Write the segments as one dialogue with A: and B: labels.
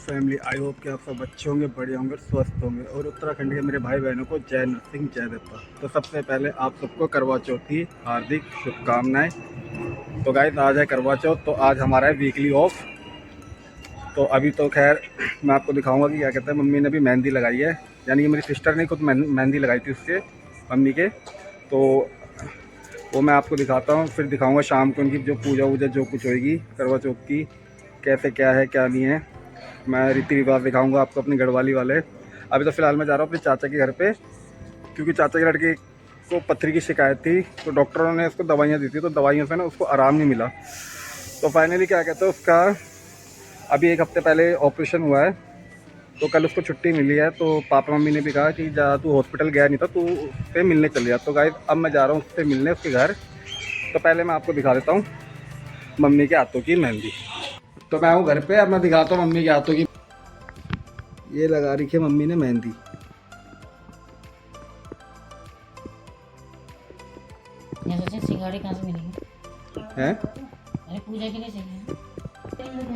A: Family, I hope कि आप सब अच्छे होंगे, बड़े होंगे, स्वस्थ होंगे और उत्तराखंड के मेरे भाई बहनों को जय नरसिंह जय दत्ता। तो सबसे पहले आप सबको करवा चौथ की हार्दिक शुभकामनाएं। तो गाइस आज है करवा चौथ, तो आज हमारा है वीकली ऑफ। तो अभी तो खैर मैं आपको दिखाऊंगा कि क्या कहते हैं, मम्मी ने भी मेहंदी लगाई है, यानी कि मेरी सिस्टर ने खुद मेहंदी लगाई थी उसके मम्मी के। तो वो मैं आपको दिखाता हूँ, फिर दिखाऊंगा शाम को उनकी जो पूजा वूजा जो कुछ होएगी करवा चौथ की, कैसे क्या है क्या नहीं है, मैं रीति रिवाज दिखाऊंगा आपको अपनी गढ़वाली वाले। अभी तो फ़िलहाल मैं जा रहा हूँ अपने चाचा के घर पे, क्योंकि चाचा के लड़के को पथरी की शिकायत थी, तो डॉक्टरों ने उसको दवाइयाँ दी थी, तो दवाइयों से ना उसको आराम नहीं मिला। तो फाइनली क्या कहते हैं, उसका अभी 1 हफ्ते पहले ऑपरेशन हुआ है, तो कल उसको छुट्टी मिली है। तो पापा मम्मी ने भी कहा कि जा, तू हॉस्पिटल गया नहीं था, तू उससे मिलने चल जा। तो गाइस अब मैं जा रहा हूँ उससे मिलने उसके घर। तो पहले मैं आपको दिखा देता हूँ मम्मी के हाथों की मेहंदी। तो मैं हूँ घर पे, अब मैं दिखाता हूँ मम्मी के हाथों की। ये लगा रखी है मम्मी ने मेहंदी।
B: मैं सोचे सिंगाड़े कहाँ से मिलेंगे
A: हैं?
B: अरे पूजा के लिए चाहिए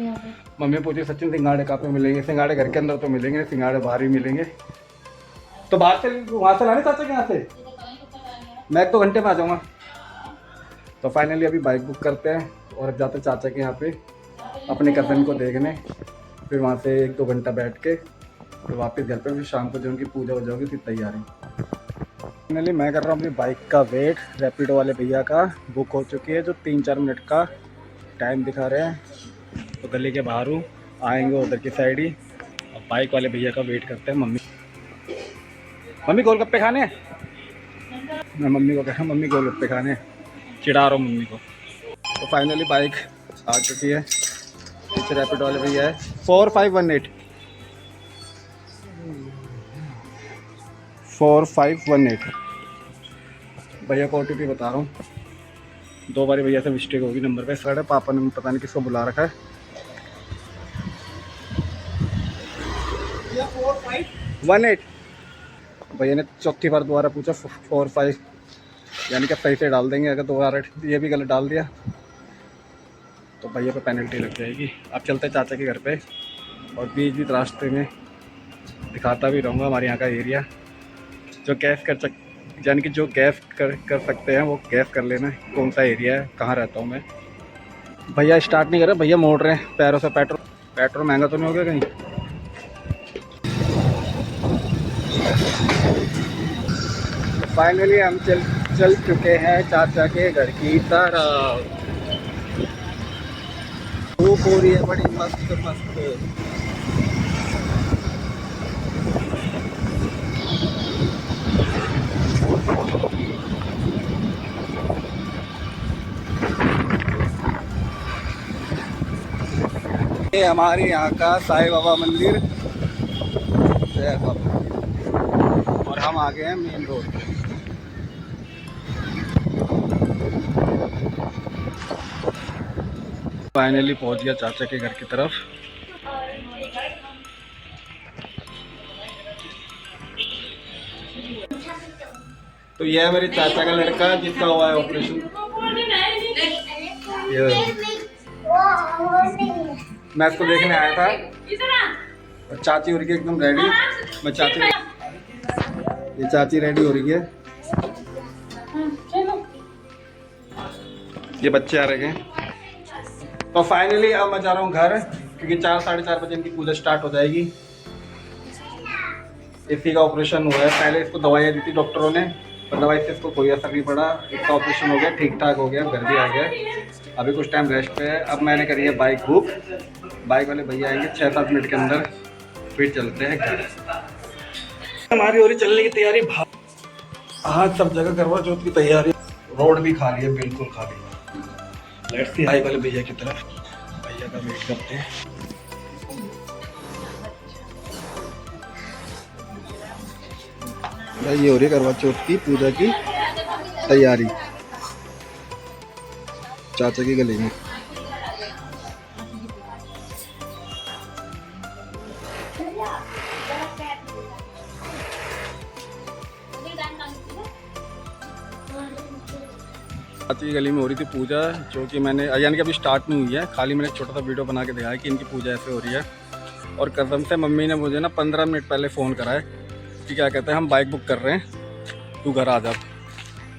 B: यहाँ पे।
A: मम्मी पूछे सचिन सिंगाड़े कहाँ पे मिलेंगे? सिंगाड़े घर के अंदर तो मिलेंगे, सिंगाड़े बाहर ही मिलेंगे। तो बाहर से वहाँ से लाने चाचा के यहाँ से मैं 1-2 घंटे में आ जाऊँगा। तो फाइनली अभी बाइक बुक करते हैं और जाते चाचा के यहाँ पे अपने कज़न को देखने, फिर वहाँ से 1-2 घंटा बैठ के फिर वापस घर पे, फिर शाम को जो उनकी पूजा हो जाएगी फिर तैयारी। फाइनली मैं कर रहा हूँ अपनी बाइक का वेट, रैपिडो वाले भैया का बुक हो चुकी है, जो 3-4 मिनट का टाइम दिखा रहे हैं। तो गली के बाहर हूँ, आएंगे उधर की साइड ही, और बाइक वाले भैया का वेट करते हैं। मम्मी गोलगप्पे खाने हैं? मैं मम्मी को कह रहा हूँ मम्मी गोलगप्पे खाने हैं, चिढ़ा रहा हूँ मम्मी को। तो फाइनली बाइक आ चुकी है, पीछे रैपिडो वाले भैया है। 4518 4518 भैया को OTP बता रहा हूँ। 2 बारी भैया से मिस्टेक होगी नंबर पे, साढ़े पापा ने पता नहीं किसको बुला रखा है। 4518 भैया ने चौथी बार दोबारा पूछा 45, यानी कि सही से डाल देंगे, अगर दोबारा ये भी गलत डाल दिया तो भैया पे पेनल्टी लग जाएगी। अब चलते हैं चाचा के घर पे, और बीच बीच रास्ते में दिखाता भी रहूँगा हमारे यहाँ का एरिया। जो गैस यानी कि जो गैस कर सकते हैं वो गैस कर लेना कौन सा एरिया है, कहाँ रहता हूँ मैं। भैया स्टार्ट नहीं कर रहे, भैया मोड़ रहे हैं पैरों से। पेट्रोल महंगा तो नहीं हो गया कहीं? फाइनली हम चल चुके हैं चाचा के घर की तरफ। धूप हो रही है बड़ी मस्त मस्त। ये हमारे यहाँ का साईं बाबा मंदिर, जय बाबा। और हम आ गए हैं मेन रोड पे। फाइनली पहुँच गया चाचा के घर की तरफ। तो यह है मेरे चाचा का लड़का जिसका हुआ है ऑपरेशन। मैं इसको देखने आया था, और चाची हो रही है एकदम रेडी। मैं ये चाची रेडी हो रही है, ये बच्चे आ रहे हैं। तो फाइनली अब मैं जा रहा हूँ घर, क्योंकि 4-4:30 बजे इनकी पूजा स्टार्ट हो जाएगी। इसी का ऑपरेशन हुआ है, पहले इसको दवाइयाँ दी थी डॉक्टरों ने, पर दवाई से इसको कोई असर नहीं पड़ा। इसका ऑपरेशन हो गया, ठीक ठाक हो गया, घर भी आ गया। अभी कुछ टाइम रेस्ट पे है। अब मैंने करी है बाइक बुक, बाइक वाले भैया आएंगे 6-7 मिनट के अंदर, फिर चलते हैं घर। हमारी हो रही चलने की तैयारी। आज सब जगह करवा चौथ की तैयारी, रोड भी खाली है, बिल्कुल खाली है। लेट्स सी बाइक वाले भैया की तरफ, भैया का वेट करते हैं। भाई ये हो रही है करवा चौथ की पूजा की तैयारी चाचा की गली में। चाचा की गली में हो रही थी पूजा, जो कि मैंने यानी कि अभी स्टार्ट नहीं हुई है, खाली मैंने एक छोटा सा वीडियो बना के दिखाया कि इनकी पूजा ऐसे हो रही है। और कसम से मम्मी ने मुझे ना 15 मिनट पहले फ़ोन करा है कि क्या कहते हैं हम बाइक बुक कर रहे हैं, तू घर आ जा।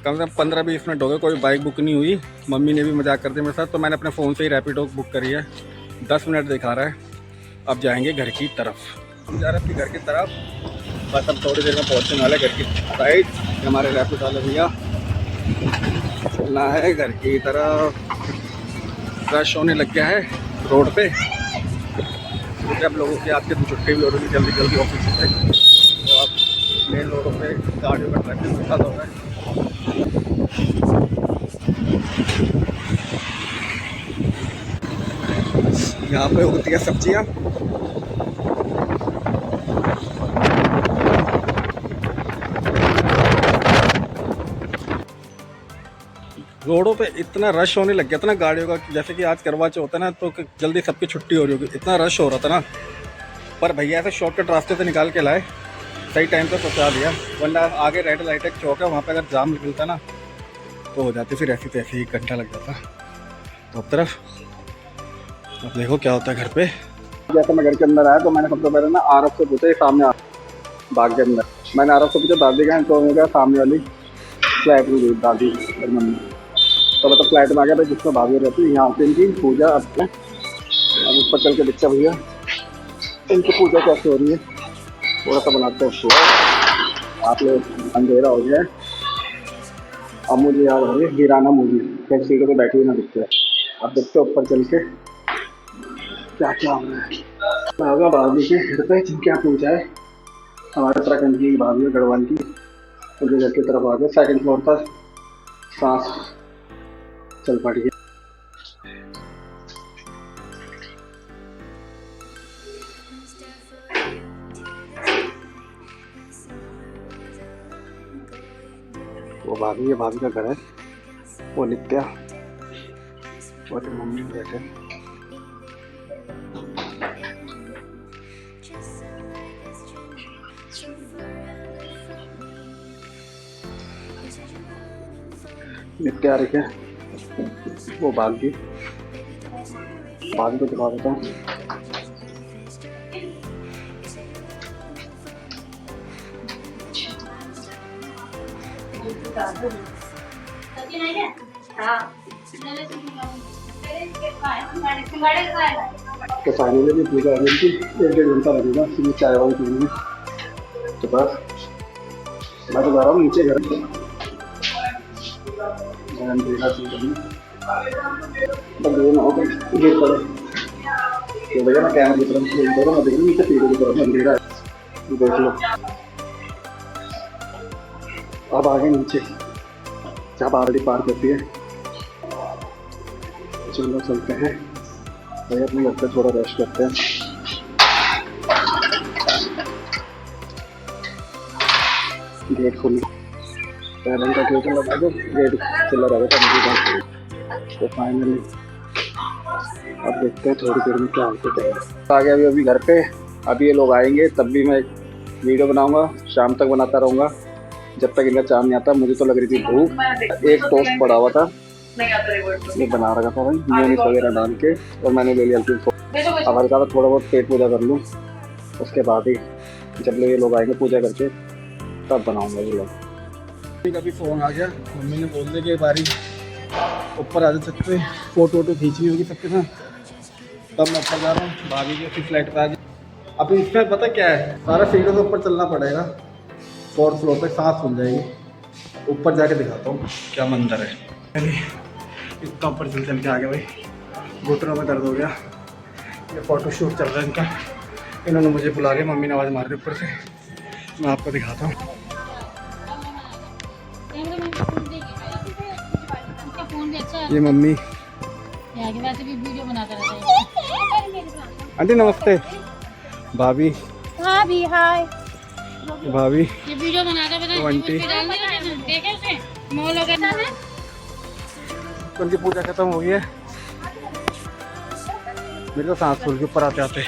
A: कम से कम 15-20 मिनट हो गए, कोई बाइक बुक नहीं हुई। मम्मी ने भी मजाक कर दिया मेरे साथ, तो मैंने अपने फ़ोन से ही रैपिडो बुक करी है। 10 मिनट दिखा रहा है। अब जाएंगे घर की तरफ, हम जा रहे हैं अपनी घर की तरफ। बस अब थोड़ी देर में पहुँचने वाले घर की साइड। हमारे रैपिडो वाले भैया चलना है घर की तरफ। रश होने लग गया है रोड पे, क्योंकि अब लोगों की आज के छुट्टी भी हो रही है जल्दी जल्दी ऑफिस से, तो अब मेन रोडों पे गाड़ियों का ट्रैफिक ज़्यादा हो रहा है। यहाँ पे होती है सब्जियाँ। रोडों पे इतना रश होने लग गया था ना गाड़ियों का, जैसे कि आज करवा चौथ है ना, तो जल्दी सबकी छुट्टी हो रही होगी, इतना रश हो रहा था ना। पर भैया ऐसे शॉर्टकट रास्ते से निकाल के लाए, सही टाइम पे पहुँचा दिया। वरना आगे रेड लाइट एक चौक है, वहाँ पे अगर जाम निकलता ना तो हो जाती, फिर ऐसी तैसे ही घंटा लग जाता। तो अब तरफ अब देखो क्या होता है घर पे। जैसे मैं घर के अंदर आया तो मैंने सबसे पहले ना आरफ से पूछा, सामने बाग के अंदर मैंने आरफ से पूछा दादी का, तो मैं सामने वाली फ्लैट में गई दादी और मम्मी। तो मतलब फ्लैट में आ गया भाई, जिसमें भाभी रहती है यहाँ पे इनकी पूजा। अब ऊपर चल के दिखता भैया इनकी पूजा कैसे हो रही है, थोड़ा सा बनाते हैं उसको। आप लोग अंधेरा हो गया है। अब मुझे याद हो रही है हीराना मूवी, कहीं सीटों पे बैठी हुई ना दिखते है। अब देखते हैं ऊपर चल के क्या क्या हो रहा है। होगा भाभी के घर पे जिनके यहाँ पूजा है, हमारे उत्तराखंड की भाभी है गढ़वाल की, उनके घर की तरफ आ गए। सेकंड फ्लोर पर सांस चल पड़ी है। वो भाभी है, भाभी का घर है। वो नित्या और मम्मी बैठे। नित्या आ रही है, वो भाभी को दिखा देता हूँ। तो फाइनली भी पूजा हो गई, 1-1.5 घंटा लगेगा फिर चाय वाली पीएंगे। तो बस मैं तो जा रहा हूँ नीचे घर। गिर पड़े तो भैया मैं कैमरे की तरफ मैं देख लूँ नीचे सीढ़ी की तरफ अंधेरा है, देख लो। अब आगे नीचे जहाँ ऑलरेडी पार्क होती है, चलो चलते हैं भैया अपने घर पे थोड़ा रेस्ट करते हैं। गेट खुल पहले का गेट लगा दो, गेट खुला रहेगा तो फाइनली अब देखते हैं थोड़ी देर में क्या होता है। आ गया अभी घर पे। अभी ये लोग आएंगे तब भी मैं वीडियो बनाऊंगा, शाम तक बनाता रहूँगा जब तक इनका चाँद नहीं आता। मुझे तो लग रही थी भूख, एक टोस्ट पड़ा हुआ था ये बना रखा था भाई मेयोनीज वगैरह डाल के, और मैंने ले लिया हल्की। अब हल्का सा थोड़ा बहुत पेट पूजा कर लूँ, उसके बाद ही जब ये लोग आएंगे पूजा करके तब बनाऊंगा ये लोग। का भी फ़ोन आ गया, मम्मी ने बोल दिया कि बारी ऊपर आ जा सकते, फोटो वोटो खींचनी होगी सबके साथ। तब मैं ऊपर जा रहा हूँ, भाभी की फिर फ्लाइट पर आ गई। अब इसमें पता क्या है, सारा सीढ़ियों से ऊपर चलना पड़ेगा। 4th फ्लोर पे सांस खुल जाएगी। ऊपर जाके दिखाता हूँ क्या मंजर है। इतना ऊपर चल के आ गया भाई, घुटनों में दर्द हो गया। ये फ़ोटो शूट चल रहा है इनका, इन्होंने मुझे बुला लिया, मम्मी ने आवाज़ मार दी ऊपर से। मैं आपको दिखाता हूँ। ये मम्मी आंटी नमस्ते। भाभी
B: भाभी हाय।
A: भाभी
B: ये वीडियो बनाता है
A: आंटी। उनकी पूजा खत्म हो गई है, मेरे तो सांस फूल के ऊपर आते आते।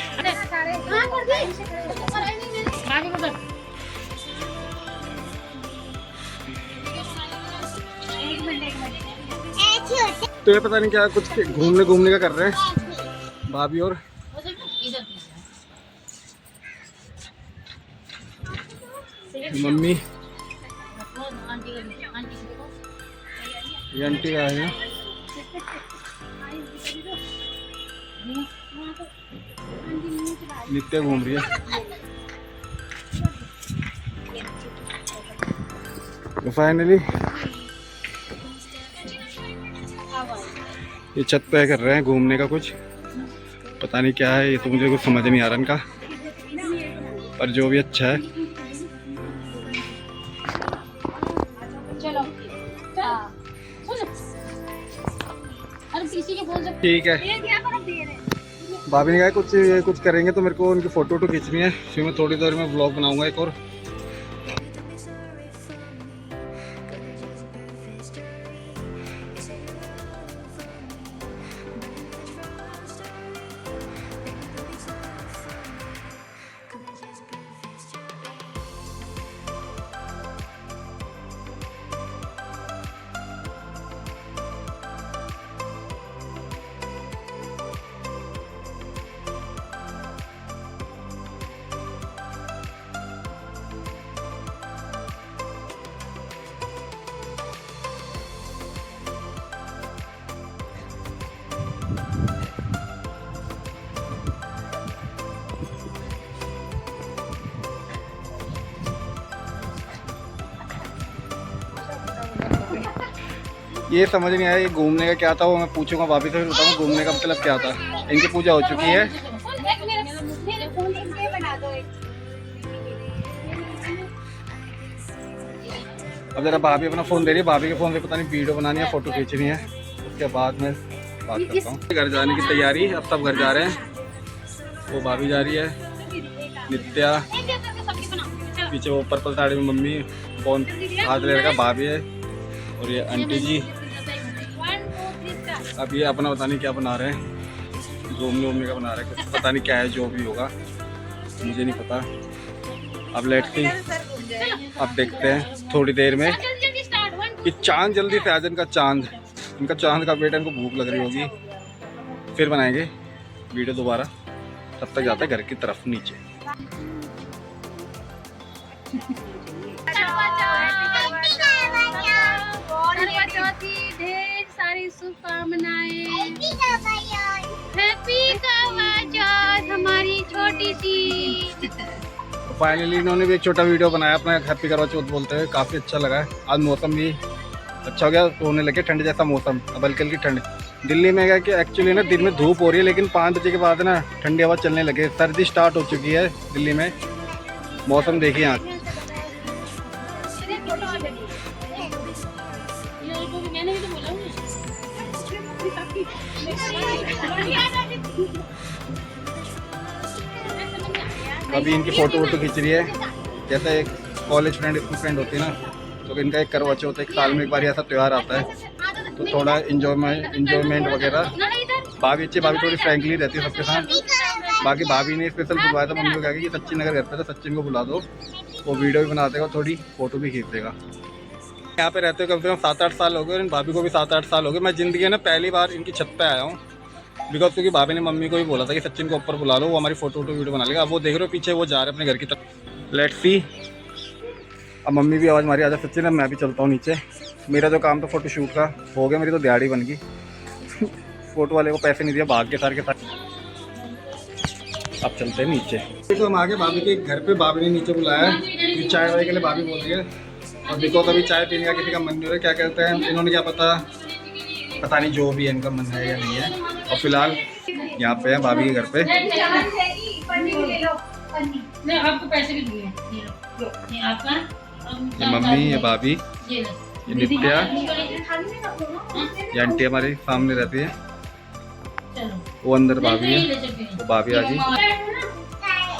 A: तो ये पता नहीं क्या कुछ घूमने का कर रहे हैं भाभी और मम्मी
B: आंटी आंटी देखो
A: ये आंटी आए हैं, नित्य घूम रही है। तो फाइनली ये छत पे कर रहे हैं घूमने का, कुछ पता नहीं क्या है ये, तो मुझे कुछ समझ नहीं आ रहा इनका, पर जो भी अच्छा है।
B: चलो अरे किसी के फोन से
A: ठीक है, भाभी ने कहा कुछ करेंगे तो मेरे को उनकी फोटो वोटो खींचनी है, फिर मैं थोड़ी देर में ब्लॉग बनाऊंगा एक और। ये समझ नहीं आया ये घूमने का क्या था, वो मैं पूछूंगा भाभी से, फिर बताऊंगा घूमने का मतलब क्या था। इनकी पूजा हो चुकी है। अब जरा भाभी अपना फ़ोन दे रही है, भाभी के फ़ोन से पता नहीं वीडियो बनानी है, फ़ोटो खींचनी है, उसके बाद मैं बात करता हूँ। घर जाने की तैयारी, अब सब घर जा रहे हैं। वो भाभी जा रही है, नित्या पीछे, वो पर्पल साड़ी में मम्मी फ़ोन हाथ ले रखा, भाभी है, और ये आंटी जी। अब ये अपना पता नहीं क्या बना रहे हैं, घूमने का बना रहे हैं, पता नहीं क्या है, जो भी होगा मुझे नहीं पता। अब लेट्स सी, अब देखते हैं थोड़ी देर में कि चांद जल्दी से आ जाए, इनका चांद का बेटा, इनको भूख लग रही होगी, फिर बनाएंगे वीडियो दोबारा। तब तक जाते हैं घर की तरफ नीचे।
C: ढेर सारी शुभकामनाएं, हैप्पी करवा चौथ हमारी छोटी सी।
A: फाइनली इन्होंने भी एक छोटा वीडियो बनाया अपना हैप्पी करवा चौथ बोलते हुए, काफ़ी अच्छा लगा है। आज मौसम भी अच्छा हो गया, होने लगे ठंड जैसा मौसम, अब हल्की हल्की ठंड। दिल्ली में क्या कि एक्चुअली ना दिन में धूप हो रही है, लेकिन 5 बजे के बाद ना ठंडी हवा चलने लगे, सर्दी स्टार्ट हो चुकी है दिल्ली में। मौसम देखिए आज। अभी इनकी फोटो वोटो खींच रही है, जैसे एक कॉलेज फ्रेंड, स्कूल फ्रेंड होती है ना, तो इनका एक करवा चौथ एक साल में एक बार ऐसा त्यौहार आता है, तो थोड़ा इंजॉयमेंट वगैरह। भाभी थोड़ी फ्रैंकली रहती है सबके साथ। बाकी भाभी ने स्पेशल बुलवाया था मम्मी को, कहा कि सचिन अगर घर पे तो सचिन को बुला दो, वो वीडियो भी बना देगा, थोड़ी फोटो भी खींच देगा। यहाँ पे रहते हुए कम से कम 7-8 साल हो गए, और इन भाभी को भी 7-8 साल हो गए। मैं ज़िंदगी में पहली बार इनकी छत पे आया हूँ, बिकॉज क्योंकि भाभी ने मम्मी को भी बोला था कि सचिन को ऊपर बुला लो, वो हमारी फोटो वीडियो बना लेगा। अब वो देख रहे हो पीछे, वो जा रहे हैं अपने घर की तरफ। लेट्स सी, अब मम्मी भी आवाज़ मारी आजा सचिन, अब मैं भी चलता हूँ नीचे। मेरा जो काम था फोटो शूट का हो गया, मेरी तो दिहाड़ी बन गई। फोटो वाले को पैसे नहीं दिया, भाग के सार के साथ। अब चलते हैं नीचे। तो हम आगे भाभी के घर पे, भाभी ने नीचे बुलाया है, चाय वाय के लिए भाभी बोल रही है। और बिकॉज अभी चाय पीने का किसी का मन नहीं हो रहा है, क्या कहते हैं इन्होंने, क्या पता नहीं जो भी है इनका मन है या नहीं है। और फिलहाल यहाँ पे है भाभी के घर पे।
B: आपको पैसे भी दिए, ये आपका,
A: ये मम्मी, ये भाभी, ये नित्या, ये आंटी हमारी सामने रहती है, वो अंदर भाभी है, वो भाभी आजी।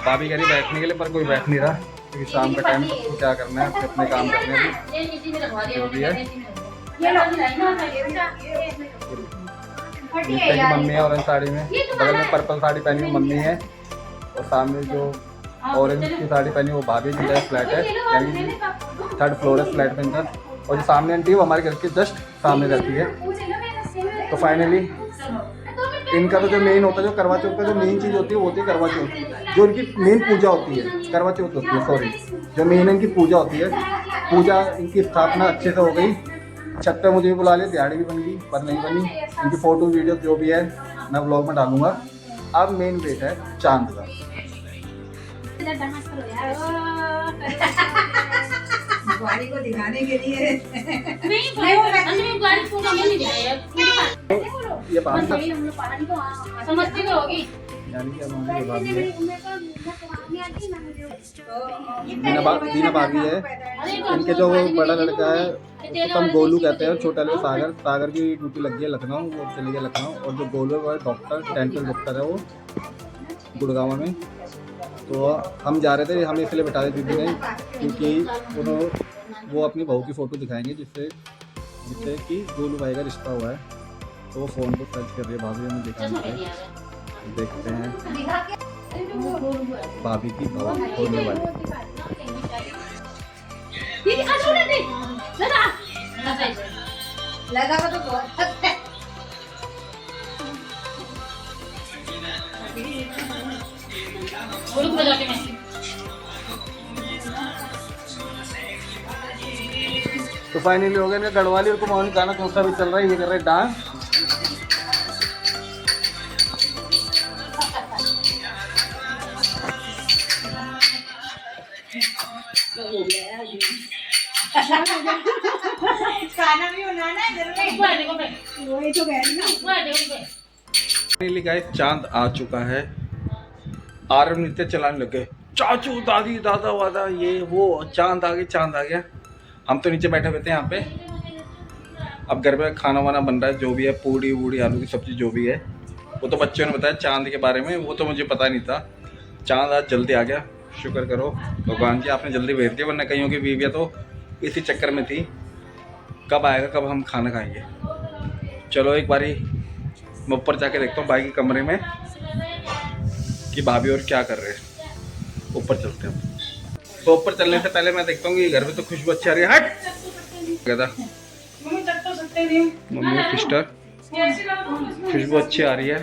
A: भाभी कह रही बैठने के लिए, पर कोई बैठ नहीं रहा, क्योंकि शाम का टाइम सबको क्या करना है, अपने काम करने हैं जो भी है। नित्या की मम्मी है ऑरेंज साड़ी में, बगल में पर्पल साड़ी पहनी हुई मम्मी है, और सामने जो ऑरेंज की साड़ी पहनी वो भाभी की फ्लैट है, यानी 3rd फ्लोर है फ्लैट में इनका। और जो सामने आंटी है वो हमारे घर के जस्ट सामने रहती है। तो फाइनली इनका तो जो मेन होता है, जो करवा चौथ का जो मेन चीज़ होती है वो होती है करवा चौथ, जो इनकी मेन पूजा होती है, करवा चौथ होती है, सॉरी, जो मेन इनकी पूजा होती है, पूजा इनकी स्थापना अच्छे से हो गई। छत पे मुझे भी बुला लिया, दिहाड़ी भी बन गई पर नहीं बनी। इनकी फ़ोटो वीडियो जो भी है मैं व्लॉग में डालूंगा। अब मेन वेट है चांद का।
D: बुआरी को दिखाने के लिए
A: ये बात
B: समझती तो होगी।
A: यानी कि हमारी भाभी है, दीना भाभी है। इनके जो बड़ा लड़का है उसको हम गोलू कहते हैं, और छोटा लड़का सागर। सागर की ड्यूटी लग गई है लखनऊ, वो चले गया लखनऊ। और जो गोलू है वो डॉक्टर, डेंटल डॉक्टर है वो गुड़गांव में। तो हम जा रहे थे, हमें इसलिए बैठा रहे दीदी ने, क्योंकि वो अपनी बहू की फ़ोटो दिखाएंगे जिससे कि गोलू भाई का रिश्ता हुआ है। तो वो फ़ोन पर सर्च कर रही है भाभी, हमें दिखाने। देखते हैं भाभी की बहू होने वाली।
D: लगा तो बहुत है।
A: तो फाइनली हो गया इनका गढ़वाली और कुमाऊनी गाना कौन सा भी चल रहा है, ये कर रहे हैं डांस।
D: खाना भी बनाना है जरूर, वही तो कह रही हूं।
A: फाइनली गाइस चांद आ चुका है। आरम नृत्य चलाने लगे, चाचू दादी दादा वादा ये वो, चांद आ गया, चांद आ गया। हम तो नीचे बैठे हुए थे यहाँ पे। अब घर पे खाना वाना बन रहा है, जो भी है, पूड़ी वूड़ी आलू की सब्जी जो भी है। वो तो बच्चों ने बताया चांद के बारे में, वो तो मुझे पता नहीं था। चांद आज जल्दी आ गया, शुक्र करो भगवान जी आपने जल्दी भेज दिया, वरना कईयों की बीवियाँ तो इसी चक्कर में थी कब आएगा, कब हम खाना खाएंगे। चलो एक बारी मैं ऊपर जाके देखता हूँ भाई के कमरे में कि भाभी और क्या कर रहे हैं। ऊपर चलते हैं। तो ऊपर चलने से पहले मैं देखता हूँ कि घर में तो खुशबू अच्छी आ रही है। हट क्या था मम्मी और सिस्टर, खुशबू अच्छी आ रही है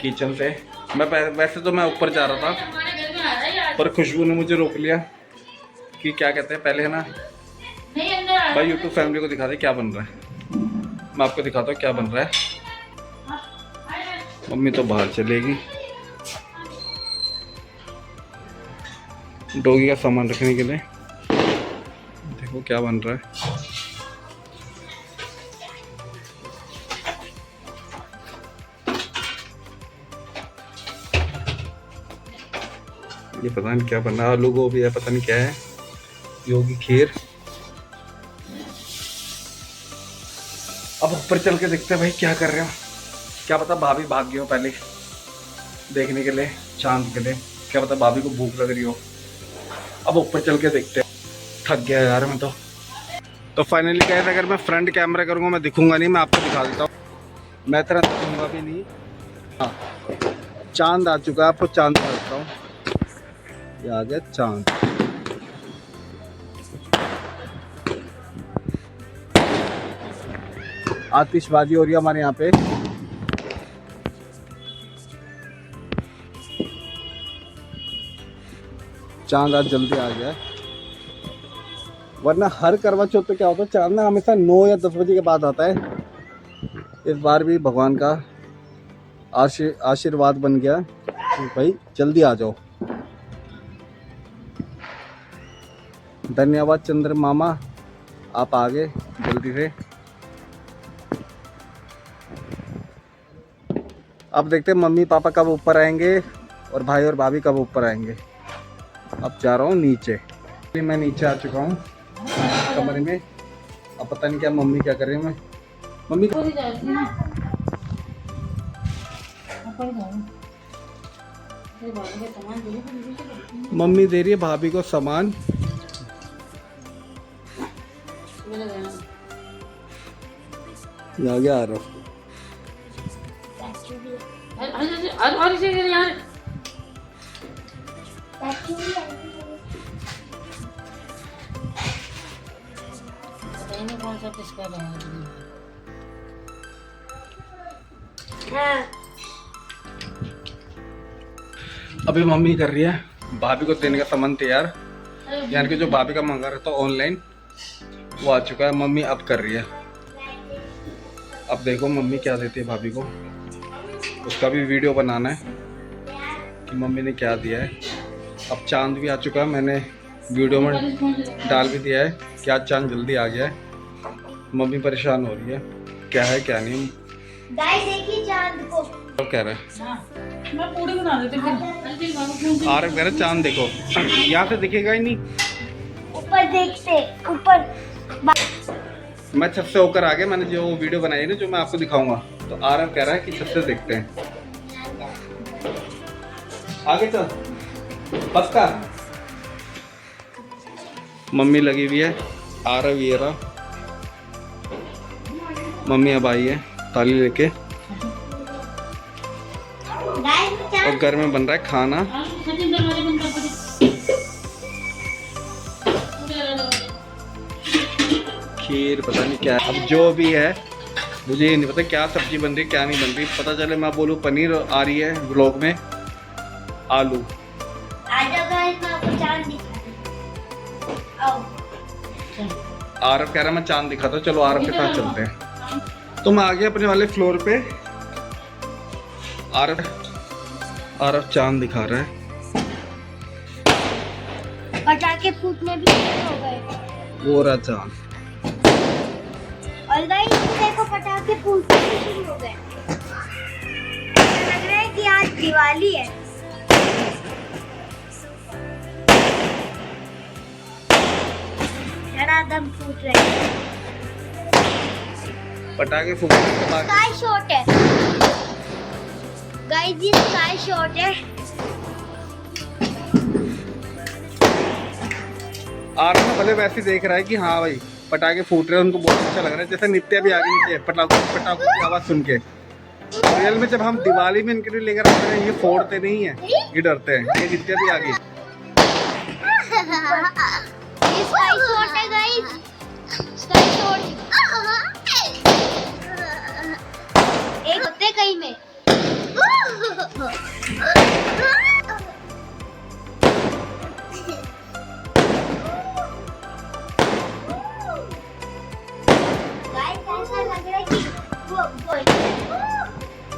A: किचन से। मैं वैसे तो मैं ऊपर जा रहा था पर खुशबू ने मुझे रोक लिया कि क्या कहते हैं पहले है ना भाई यूट्यूब फैमिली को दिखा दे क्या बन रहा है। मैं आपको दिखाता हूँ क्या बन रहा है। मम्मी तो बाहर चलेगी, डॉगी का सामान रखने के लिए। देखो क्या बन रहा है। ये पता नहीं क्या बन रहा है, आलू गोभी है, पता नहीं क्या है, योगी खीर। अब ऊपर चल के देखते हैं भाई क्या कर रहे हो। क्या पता भाभी भाग गई हो पहले देखने के लिए चांद के लिए, क्या पता भाभी को भूख लग रही हो। अब ऊपर चल के देखते हैं। थक गया यार मैं तो फाइनली कह रहे अगर मैं फ्रंट कैमरा करूँगा मैं दिखूंगा नहीं, मैं आपको दिखा देता हूँ। मैं तरह दिखूंगा भी नहीं। हाँ चांद आ चुका है, आपको चांद दिखाता हूँ। ये आ गया चांद। आतिशबाजी हो रही है हमारे यहाँ पे। चांद आज जल्दी आ गया है, वरना हर करवा चौथ पे क्या होता है चांद ना हमेशा 9 या 10 बजे के बाद आता है। इस बार भी भगवान का आशीर्वाद बन गया कि भाई जल्दी आ जाओ। धन्यवाद चंद्र मामा, आप आ गए जल्दी से। अब देखते हैं मम्मी पापा कब ऊपर आएंगे और भाई और भाभी कब ऊपर आएंगे। अब जा रहा हूँ नीचे। मैं नीचे आ चुका हूँ कमरे में। अब पता नहीं क्या मम्मी क्या कर रही है। मम्मी मम्मी दे रही है भाभी को सामान। आगे आ रहा हूँ।
B: कौन सा किसका
D: हाँ।
A: अभी मम्मी कर रही है भाभी को देने का सामान तैयार, यानी कि जो भाभी का मंगा रहा था ऑनलाइन वो आ चुका है। मम्मी अब कर रही है। अब देखो मम्मी क्या देती है भाभी को, उसका भी वीडियो बनाना है कि मम्मी ने क्या दिया है। अब चांद भी आ चुका है, मैंने वीडियो में डाल भी दिया है कि आज चांद जल्दी आ गया है। मम्मी परेशान हो रही है क्या है क्या नहीं।
D: गाइस देखिए चांद को।
A: तो कह रहे हैं
B: मैं पूरी बना देती फिर।
A: आर कह रहे चांद देखो, यहाँ से दिखेगा ही नहीं।
D: ऊपर देखते ऊपर।
A: मैं छत से होकर आ गया, मैंने जो वीडियो बनाई है ना जो मैं आपको दिखाऊंगा, तो आरव कह रहा है कि छत से देखते हैं। आगे चल पक्का। मम्मी लगी हुई है, आरव ये रहा। मम्मी अब आई है थाली लेके और घर में बन रहा है खाना। खीर पता नहीं क्या है, अब जो भी है मुझे ये नहीं पता क्या सब्जी बन रही क्या नहीं बन रही। पता चले मैं बोलूँ पनीर आ रही है व्लॉग में, आलू। आरव कह रहा मैं चांद दिखाता हूँ, चलो आरव के साथ चलते हैं। तो मैं आ गया अपने वाले फ्लोर पे। आरव चांद दिखा रहा है।
D: पटाखे फूटने भी शुरू हो गए
A: वो रहा चांद।
D: और गाइस देखो पटाखे फूटने भी शुरू हो गए। ऐसा लग रहा है कि आज दिवाली है। धड़ाधड़ फूट रहे हैं।
A: पटाखे फूटने के बाद
D: स्काई शॉट है गाइस, ये स्काई शॉट है।
A: आरव ना भले वैसे ही देख रहा है कि हाँ भाई पटाखे फूट रहे हैं, उनको बहुत अच्छा लग रहा है। जैसे नित्या भी आ गई नीचे पटाखों की आवाज़ सुन के। रियल में जब हम दिवाली में इनके लिए लेकर आते हैं ये फोड़ते नहीं है, ये डरते हैं। ये नित्या भी आ गई।
D: ये स्काई शॉट है गाइस, स्काई शॉट। एक होते कहीं में। गाइस ऐसा लग रहा है कि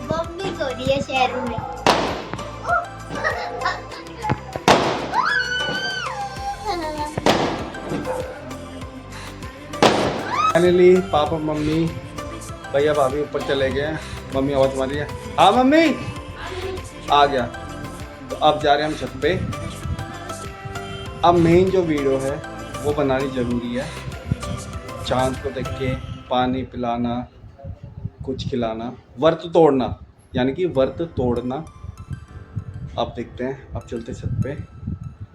D: बम्बिंग हो रही है शहरों में।
A: फाइनली पापा मम्मी भैया भाभी ऊपर चले गए हैं। मम्मी आवाज मारी है, हाँ मम्मी आ गया। तो अब जा रहे हैं हम छत पे। अब मेन जो वीडियो है वो बनानी ज़रूरी है। चांद को देख के पानी पिलाना, कुछ खिलाना, व्रत तोड़ना, यानी कि व्रत तोड़ना। अब देखते हैं, अब चलते छत पे।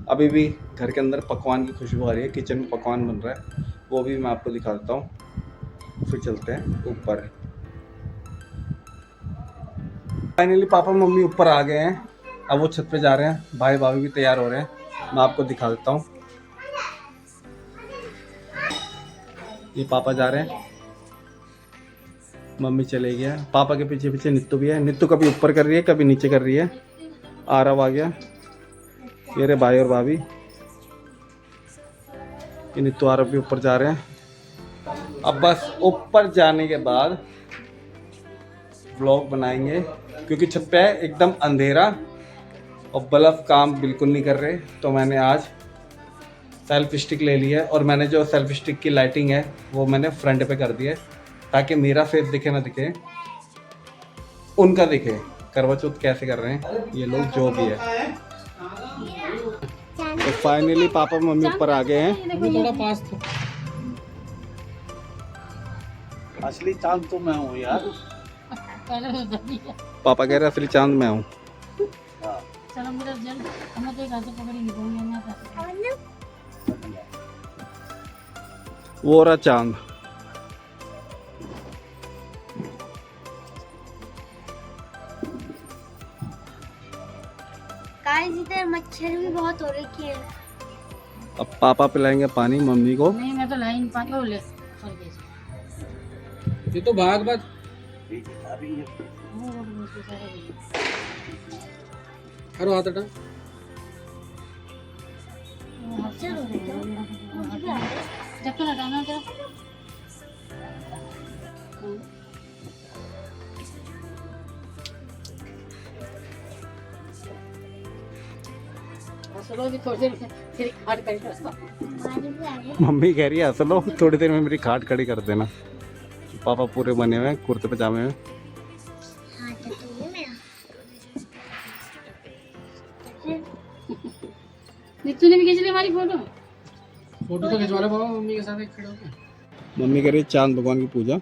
A: अभी भी घर के अंदर पकवान की खुशबू आ रही है, किचन में पकवान बन रहा है, वो भी मैं आपको दिखा देता हूँ। फिर चलते हैं ऊपर। फाइनली पापा मम्मी ऊपर आ गए हैं, अब वो छत पे जा रहे हैं। भाई भाभी भी तैयार हो रहे हैं, मैं आपको दिखा देता हूँ। ये पापा जा रहे हैं, मम्मी चले गया। पापा के पीछे पीछे नित्तू भी है। नित्तू कभी ऊपर कर रही है कभी नीचे कर रही है। आरव आ गया, ये रहे भाई और भाभी। ये नित्तू आरव भी ऊपर जा रहे हैं। अब बस ऊपर जाने के बाद व्लॉग बनाएंगे, क्योंकि छत पे है एकदम अंधेरा और बल्ब काम बिल्कुल नहीं कर रहे। तो मैंने आज सेल्फ स्टिक ले ली है, और मैंने जो सेल्फ स्टिक की लाइटिंग है वो मैंने फ्रंट पे कर दी है, ताकि मेरा फेस दिखे ना दिखे, उनका दिखे। करवा चौथ कैसे कर रहे हैं ये लोग जो भी है। तो फाइनली पापा मम्मी ऊपर आ गए हैं।
B: थोड़ा पास था।
E: असली चांद तो मैं हूँ यार।
A: पापा कह रहे असली चांद मैं हूँ।
B: चलो मेरा जल हम तो एक हाथ से पकड़ेंगे, कोई नहीं आता।
A: वो रहा चांद।
D: गाइस इधर मच्छर भी बहुत हो रखी है।
A: अब पापा पिलाएंगे पानी मम्मी को।
B: नहीं मैं तो लाइन पानी ले।
E: ये तो भाग बात ठीक है, आ रही है।
B: वो रोड में इसके सारे भी।
A: करो हाथ हटा।
B: वो हाथ से रो रही है। ढक्कन हटाना जरा। चलो अभी थोड़ी देर फिर खाट करेंगे।
A: मम्मी कह रही है हंस लो, थोड़ी देर में मेरी खाट खड़ी कर देना। पापा पूरे बने हुए हैं कुर्ते पजामे में।
D: हाँ तो तू भी मेरा
B: नित्तू ने भी खींच ली हमारी फोटो।
F: फोटो तो खिंचवा लो बाबा मम्मी के साथ एक खड़े होके।
A: मम्मी कह रही है चांद भगवान की पूजा,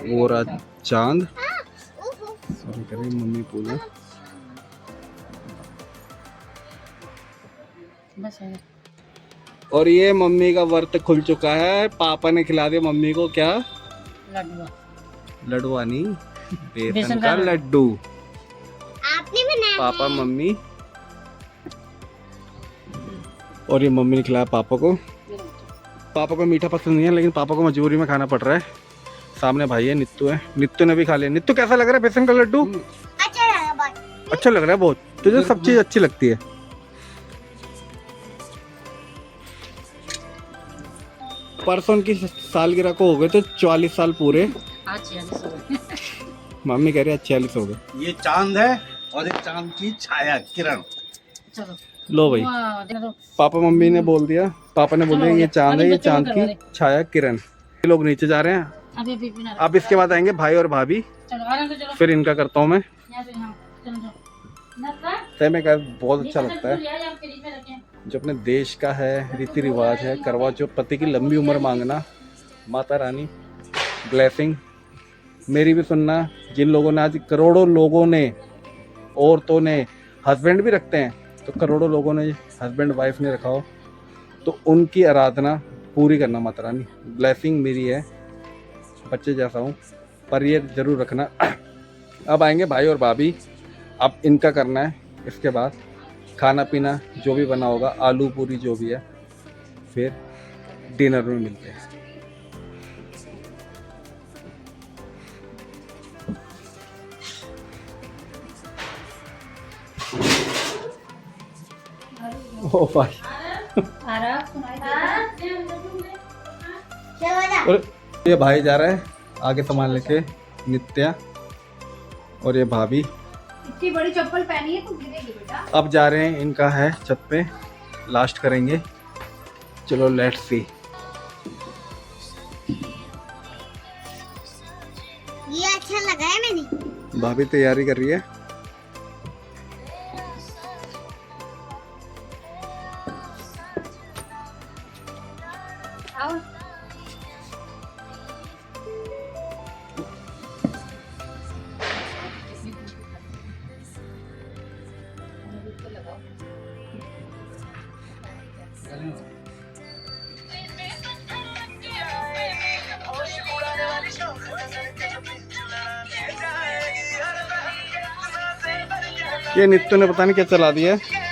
A: वो रहा चांद, और कर रही मम्मी पूजा।
B: बस है।
A: और ये मम्मी का व्रत खुल चुका है। पापा ने खिला दिया मम्मी को क्या?
B: लड्डू।
A: लड्डू नहीं, बेसन
B: बेसन
A: का
B: का
A: लड्डू।
D: आपने बनाया
A: पापा मम्मी, और ये मम्मी ने खिलाया पापा को। पापा को मीठा पसंद नहीं है, लेकिन पापा को मजबूरी में खाना पड़ रहा है। सामने भाई है नित्तू है, नित्तू ने भी खा लिया। नित्तू कैसा लग रहा है बेसन का लड्डू?
D: अच्छा लगा बहुत।
A: अच्छा लग रहा है बहुत। तुझे सब चीज अच्छी लगती है। परसों की सालगिरह को हो गए थे 44 साल पूरे।
B: आज 46 हो गए।
A: मम्मी कह रही है 46 हो गए।
E: ये चांद है और एक चांद की छाया किरण।
B: चलो
A: लो भाई,
B: वाह, देखो तो।
A: पापा मम्मी ने बोल दिया, पापा ने बोल दिया ये चांद है, ये
B: बच्चों को
A: चांद
B: करवा
A: की छाया किरण। ये लोग नीचे जा रहे हैं।
B: अभी बिना
A: अब इसके बाद आएंगे भाई और भाभी,
B: चलो आराम से चलो।
A: फिर इनका करता हूँ मैं।
B: यहाँ से हाँ चलो जाओ। नक्का
A: तय में क्या बहुत अच्छा लगता है।
B: यार आप फ्रिज में रखें।
A: जो अपने देश का है रीति रिवाज है, करवा चौथ, पति की लंबी उम्र मांगना, माता रानी ब्लेसिंग मेरी भी सुनना। जिन लोगों ने आज करोड़ों लोगों ने, औरतों ने हस्बैंड भी रखते हैं, तो करोड़ों लोगों ने हस्बैंड वाइफ ने रखा हो, तो उनकी आराधना पूरी करना माता रानी। ब्लेसिंग मेरी है, बच्चे जैसा हूँ, पर ये जरूर रखना। अब आएंगे भाई और भाभी, अब इनका करना है। इसके बाद खाना पीना जो भी बना होगा, आलू पूरी जो भी है, फिर डिनर में मिलते हैं। ओ भाई, और ये भाई जा रहा है आगे सामान लेके, नित्या, और ये भाभी।
C: इतनी बड़ी चप्पल पहनी है तो गिरेगी बेटा।
A: अब जा रहे हैं, इनका है छत पे, लास्ट करेंगे। चलो लेट्स सी।
D: ये अच्छा लगा है मैंने।
A: भाभी तैयारी कर रही है।
C: आओ
A: ये नित्तू ने पता नहीं क्या चला दिया है।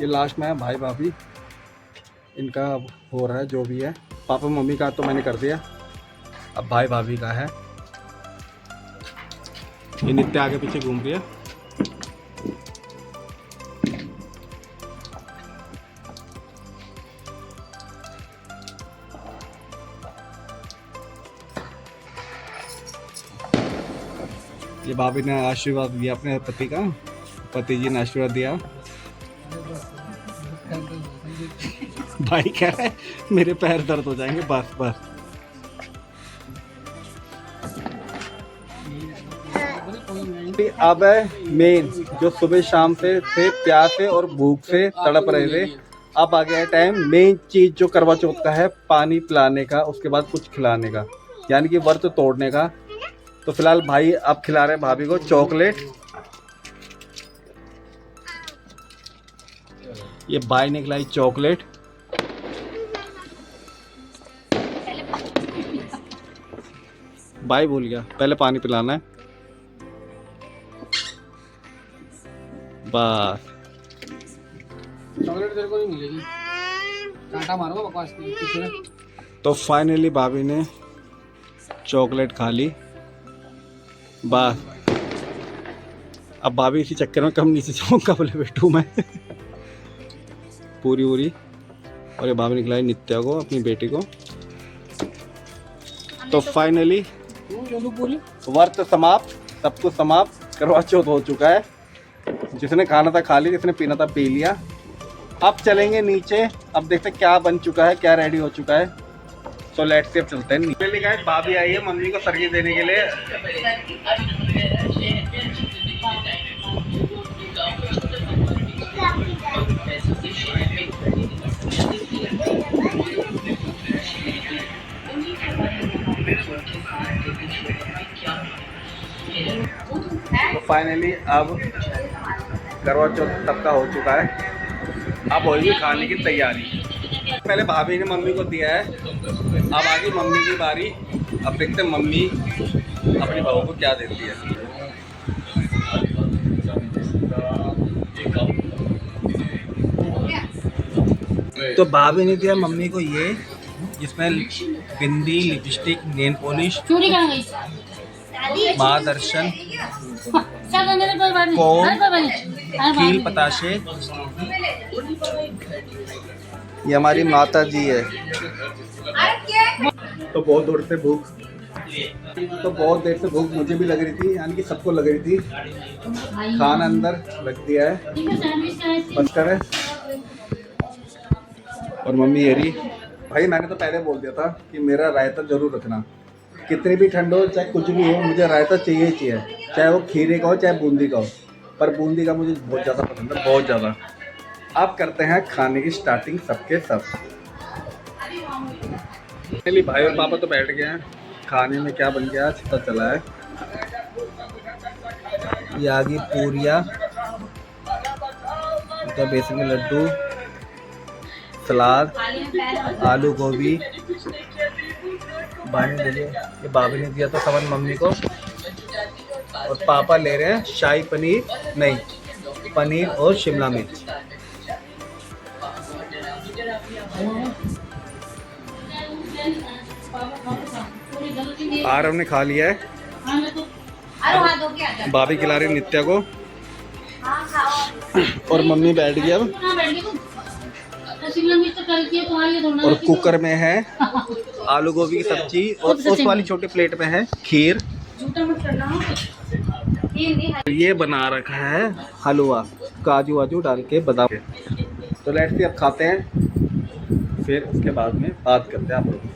A: ये लास्ट में है भाई भाभी, इनका हो रहा है जो भी है। पापा मम्मी का तो मैंने कर दिया, अब भाई भाभी का है। ये नित्य आगे पीछे घूम रही है। ये भाभी ने आशीर्वाद दिया अपने पति का, पति जी ने आशीर्वाद दिया। भाई कह रहा है मेरे पैर दर्द हो जाएंगे, बस बस। अब है मेन, जो सुबह शाम से थे प्यासे और भूख से तड़प रहे थे, अब आ गया टाइम मेन चीज जो करवा चौथ का है, पानी पिलाने का, उसके बाद कुछ खिलाने का, यानी कि व्रत तोड़ने का। तो फिलहाल भाई अब खिला रहे हैं भाभी को चॉकलेट। ये भाई ने खिलाई चॉकलेट। भाई भूल गया, पहले पानी पिलाना है। बस
F: चॉकलेट तेरे को नहीं मिलेगी, कांटा मारूंगा बकवास की पीछे में।
A: तो फाइनली भाभी ने चॉकलेट खा ली। बस अब भाभी इसी चक्कर में कम नीचे जाऊँ, कबले बैठूँ मैं। पूरी पूरी। और ये भाभी ने खिलाई नित्या को, अपनी बेटी को। तो फाइनली व्रत समाप्त, सब कुछ समाप्त, करवा चौथ हो चुका है। जिसने खाना था खा लिया, जिसने पीना था पी लिया। अब चलेंगे नीचे, अब देखते हैं क्या बन चुका है, क्या रेडी हो चुका है। तो लेट्स से अब चलते हैं नीचे। गाइस भाभी आई है मम्मी को सरगी देने के लिए। तो फाइनली अब करवा चौथ सबका हो चुका है। अब होगी खाने की तैयारी। पहले भाभी ने मम्मी को दिया है, अब आ गई मम्मी की बारी। अब देखते हैं मम्मी अपनी बहू को क्या देती है। तो भाभी ने दिया मम्मी को ये, जिसमें बिंदी, लिपस्टिक, नेल पॉलिश,
B: चोरी कहाँ गई?
A: महादर्शन,
B: चल अंदर कोई बात नहीं।
A: कौन?
B: अरे कोई बात नहीं।
A: कील पताशे। ये हमारी माता जी है। तो बहुत देर से भूख मुझे भी लग रही थी, यानी कि सबको लग रही थी। खाना अंदर रख दिया है, बस करे। और मम्मी ये रही। भाई मैंने तो पहले बोल दिया था कि मेरा रायता जरूर रखना, कितनी भी ठंड हो चाहे कुछ भी हो, मुझे रायता चाहिए ही चाहिए, चाहे वो खीरे का हो चाहे बूंदी का हो। पर बूंदी का मुझे बहुत ज़्यादा पसंद है, बहुत ज़्यादा। अब करते हैं खाने की स्टार्टिंग सबके सब। पहले भाई और पापा तो बैठ गए हैं। खाने में क्या बन गया आज पता चला है। ये आ गई पूरियाँ, तो बेसन के लड्डू, सलाद, आलू गोभी। भाई ने दे दिया, ये भाभी ने दिया था सामान मम्मी को। और पापा ले रहे हैं शाही पनीर, नहीं पनीर और शिमला मिर्च। आरव ने खा लिया है, भाभी खिला रही नित्या को, और मम्मी बैठ गई अब। और कुकर में है आलू गोभी की सब्जी, और उस वाली छोटी प्लेट में है खीर। ये बना रखा है हलवा, काजू वाजू डाल के, बादाम के। तो लेट्स सी अब खाते हैं, फिर उसके बाद में बात करते हैं आप लोग।